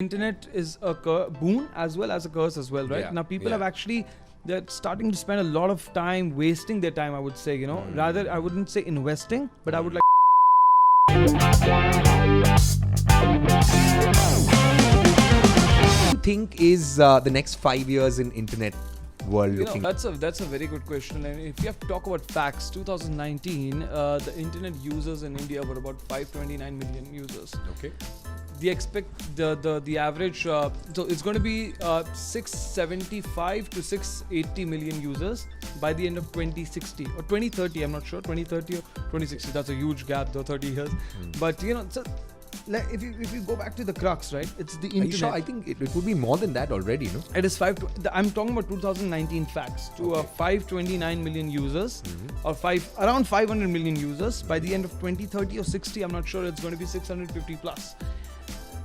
Internet is a boon as well as a curse as well, right? Yeah, Now people yeah. have actually, they're starting to spend a lot of time wasting their time, I would say, rather I wouldn't say investing, but I would like What do you think is the next 5 years in internet world looking? that's a very good question. And if you have to talk about facts, 2019 the internet users in India were about 529 million users. Okay. The average so it's going to be 675 to 680 million users by the end of 2060 or 2030. I'm not sure, 2030 or 2060. That's a huge gap though, 30 years. But so if you go back to the crux, right? It's the Are internet. you sure? I think it would be more than that already, no? It is I'm talking about 2019 facts to 529 million users or around 500 million users by the end of 2030 or 60. I'm not sure. It's going to be 650 plus.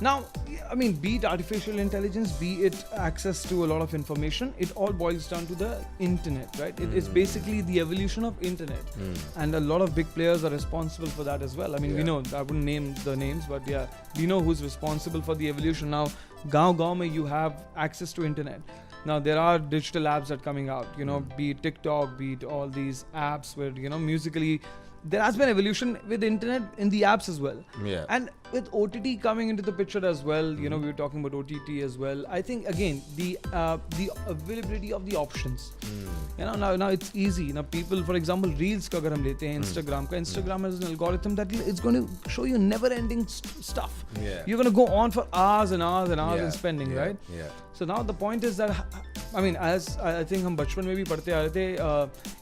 Now, I mean, be it artificial intelligence, be it access to a lot of information, it all boils down to the internet, right? It is basically the evolution of internet, and a lot of big players are responsible for that as well. I mean, we know, I wouldn't name the names, but yeah, we know who's responsible for the evolution. Now, gaon mein you have access to internet. Now there are digital apps that are coming out, be it TikTok, be it all these apps where musically. There has been evolution with internet in the apps as well. Yeah. And with OTT coming into the picture as well, we were talking about OTT as well. I think again the availability of the options. Now it's easy. Now people, for example, Reels ka agar hum lete hain, Instagram has an algorithm that it's going to show you never-ending stuff. Yeah. You're going to go on for hours and hours and hours and spending, right? Yeah. So now the point is that, I mean, as I think हम बचपन में भी पढ़ते आ रहे थे,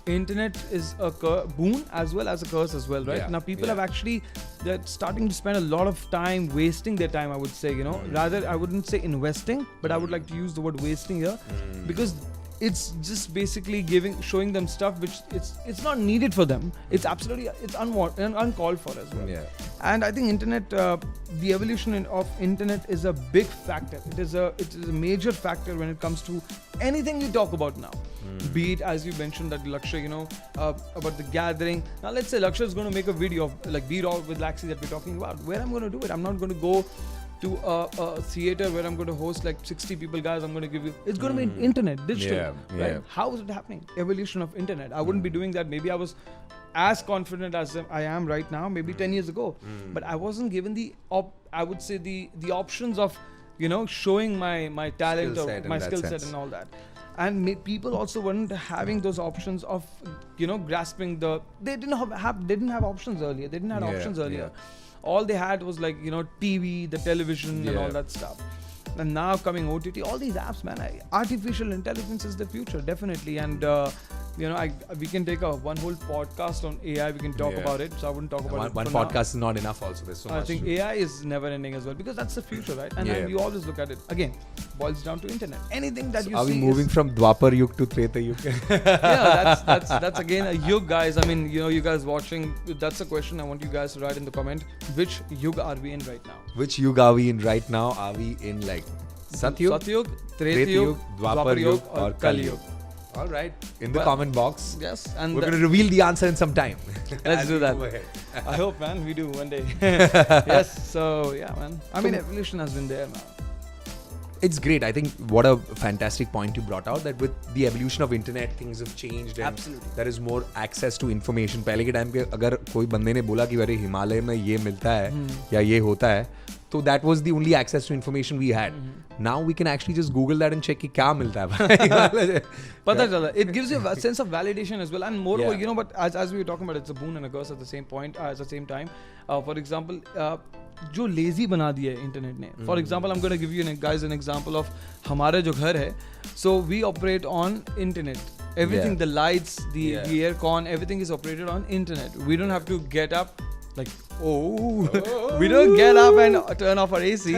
internet is a boon as well as a curse as well, right? Yeah, Now people have actually, they're starting to spend a lot of time wasting their time, I would say, rather I wouldn't say investing, but I would like to use the word wasting here because it's just basically showing them stuff which it's not needed for them. It's absolutely, it's uncalled for as well. Yeah. And I think internet, the evolution of internet is a big factor. It is a major factor when it comes to anything you talk about now. Be it, as you mentioned, that Lakshya, about the gathering. Now let's say Lakshya is going to make a video of like Be Raw with Laxi that we're talking about. Where I'm going to do it, I'm not going to go to a theater where I'm going to host like 60 people, guys. I'm going to give you. It's going to be internet, digital. Yeah. Right? How is it happening? Evolution of internet. I wouldn't be doing that. Maybe I was as confident as I am right now, maybe 10 years ago. But I wasn't given the options of showing my talent Skill or set my in that skill set sense. and all that. And people also weren't having those options of grasping they didn't have options earlier. They didn't have options earlier. All they had was like TV, the television and all that stuff. And now coming OTT, all these apps, man, artificial intelligence is the future, definitely. And we can take one whole podcast on AI. We can talk about it. So I wouldn't talk about it. One for now. podcast is not enough also. There's so much. I think AI is never ending as well because that's the future, right? And you always look at it again. Boils down to internet. Anything that you Are see. we moving from Dwapar Yug to Treta Yug? Yeah, that's again a yug, guys. I mean, you guys watching. That's a question I want you guys to write in the comment. Which yug are we in right now? Which yug are we in right now? Are we in like Satyug, Satyug, Treta Yug, Dwapar Yug, or Kali Yug? Yug? All right, in the comment box. Yes, and We're going to reveal the answer in some time. Let's As do we that. move ahead. I hope, man, we do one day. Yes, so yeah, man. I mean, evolution has been there, man. It's great. I think what a fantastic point you brought out, that with the evolution of internet, things have changed and Absolutely. there is more access to information. पहले के time पे अगर कोई बंदे ने बोला कि अरे हिमालय में ये मिलता है या ये होता है, तो that was the only access to information we had. Now we can actually just Google that and check कि क्या मिलता है. पता चला. It gives you a sense of validation as well, and moreover, but as we were talking about, it's a boon and a curse at the same point, at the same time. For example, जो lazy बना दिया है internet ने. For example, I'm going to give you guys an example of हमारा जो घर है. So we operate on internet. Everything, the lights, the aircon, everything is operated on internet. We don't have to get up. Like, we don't get up and turn off our AC.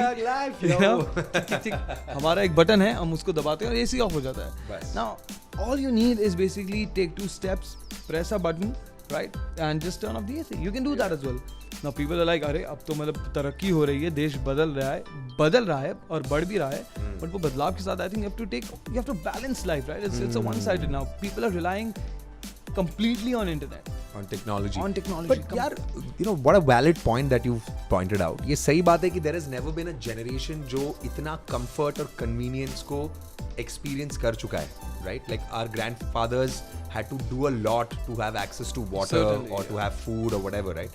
हमारा एक button है, हम उसको दबाते हैं और AC of हो जाता है. Now, all you need is basically take 2 steps, press a button, right, and just turn off the AC. You can do that as well. Now people are like, अरे अब तो मतलब तरक्की हो रही है, देश बदल रहा है और बढ़ भी रहा है. But वो बदलाव के साथ, I think you have to balance life, right? It's a one-sided now. People are relying completely on internet. on technology. On technology, But come यार, you know, what a valid point that you've pointed out. ये सही बात है कि there has never been a generation जो इतना comfort और convenience को experience कर चुका है, right? Like our grandfathers had to do a lot to have access to water Certainly, or to have food or whatever, right?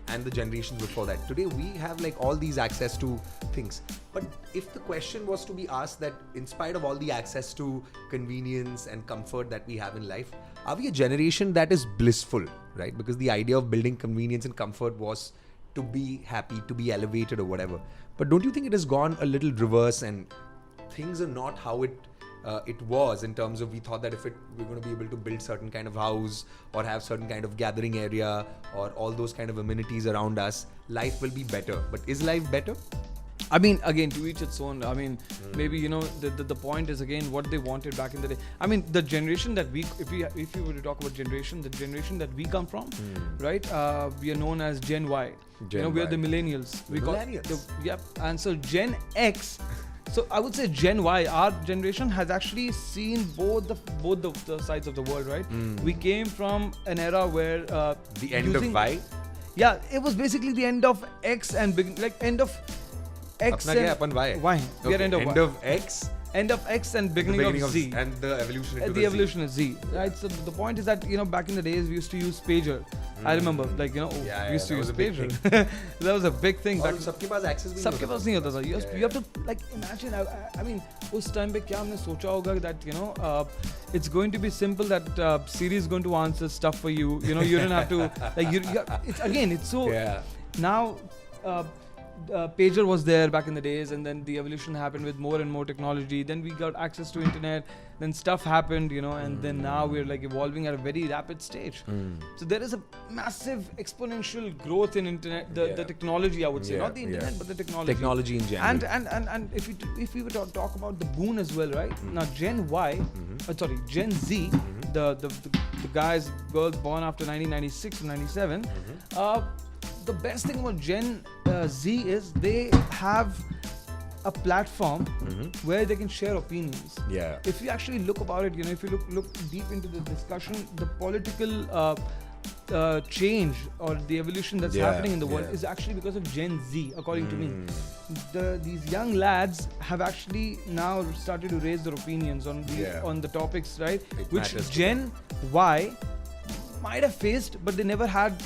And the generations before that. Today we have like all these access to things. But if the question was to be asked that in spite of all the access to convenience and comfort that we have in life, are we a generation that is blissful, right? Because the idea of building convenience and comfort was to be happy, to be elevated or whatever. But don't you think it has gone a little reverse and things are not how it was in terms of we thought that if we're going to be able to build certain kind of house or have certain kind of gathering area or all those kind of amenities around us, life will be better. But is life better? I mean, again, to each its own. I mean, maybe, you know, the point is again what they wanted back in the day. I mean, the generation that if you were to talk about generation, the generation that we come from, right? We are known as Gen Y. Gen you know, we are Y. the millennials. The millennials. Yep. And so Gen X. So I would say Gen Y, our generation has actually seen both the sides of the world, right? We came from an era where The end of Y? Yeah, it was basically the end of X and end of X Apna kya hai? Apan Y. Y. We are Okay, end of end Y. of X. End of X and beginning of Z. And the evolution into The evolution is Z, right? So the point is that, you know, back in the days we used to use pager. I remember, like, you know, Yeah, we used to that use was a big pager. That was a big thing. और Back सबके पास access भी नहीं सबके होता पास नहीं होता था. You have to like imagine. I mean, उस time पे क्या हमने सोचा होगा that, you know, it's going to be simple that Siri is going to answer stuff for you. You know, you don't have to like it's so Yeah. now. Pager was there back in the days, and then the evolution happened with more and more technology. Then we got access to internet. Then stuff happened, you know, and then now we're like evolving at a very rapid stage. So there is a massive exponential growth in internet, the technology, I would say, not the internet, but the technology. Technology in general. And if we were to talk about the boon as well, right? Now Gen Y, Gen Z, the guys, girls born after 1996 and 97. The best thing about Gen Z is they have a platform where they can share opinions. Yeah. If you actually look about it, you know, if you look deep into the discussion, the political change or the evolution that's happening in the world is actually because of Gen Z, according to me. These young lads have actually now started to raise their opinions on the topics, right? Which Gen Y might have faced, but they never had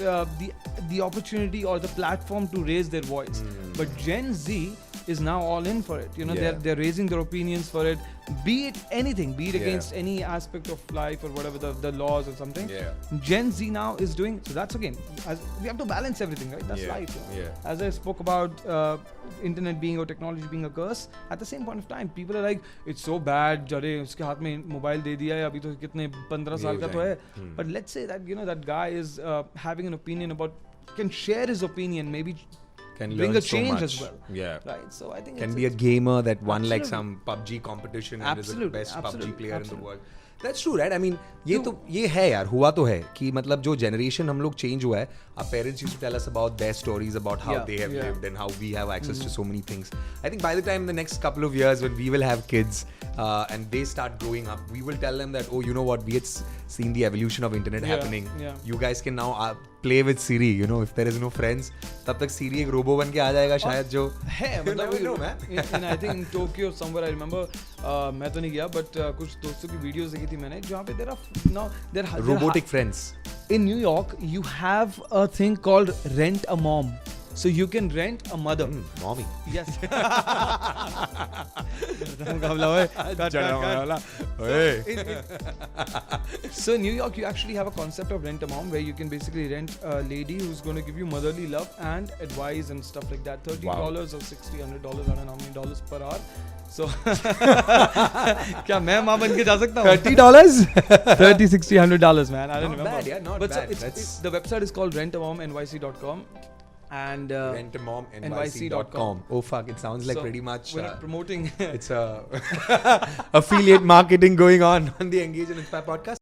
the opportunity or the platform to raise their voice. But Gen Z is now all in for it. You know, they're raising their opinions for it, be it anything, be it against any aspect of life or whatever, the laws or something. Gen Z now is doing, so that's again, we have to balance everything, right? That's life. You know? As I spoke about internet being or technology being a curse, at the same point of time, people are like, it's so bad, jare uske haath mein mobile de diya hai, abhi to kitne 15 saal ka to hai. But let's say that, you know, that guy is having an opinion about, can share his opinion, maybe can bring learn a change so as well. Yeah. Right. So I think can be a gamer that won like Absolutely. some PUBG competition and is the Absolutely, best PUBG absolutely, player in the absolutely. world. That's true, right? I mean, ये है यार, हुआ तो है कि मतलब जो generation हम लोग change हुआ है, our parents used to tell us about their stories about how they have lived and how we have access to so many things. I think by the time the next couple of years when we will have kids and they start growing up, we will tell them that, oh, you know what, we had seen the evolution of internet happening. You guys can now play with Siri, you know, if there is no friends, तब तक Siri एक robo बन के आ जाएगा शायद जो है मतलब I think in Tokyo somewhere I remember मैं तो नहीं गया but कुछ दोस्तों की वीडियोस देखी थी मैंने जहाँ पे there are robotic friends. In New York you have a thing called rent a mom. So you can rent a mother. Mommy. Yes. So in New York you actually have a concept of rent a mom where you can basically rent a lady who's going to give you motherly love and advice and stuff like that. $30 or $60, $100, I don't know how many dollars per hour. So क्या मैं माँ बन के जा सकता हूँ? $30? $30, $60, $100, man. I don't remember. Bad, yeah, not but bad. The website is called rentamomnyc.com. And rentamomnyc.com. Oh fuck, it sounds like pretty much we're not promoting it's a affiliate marketing going on the Engage and Inspire podcast.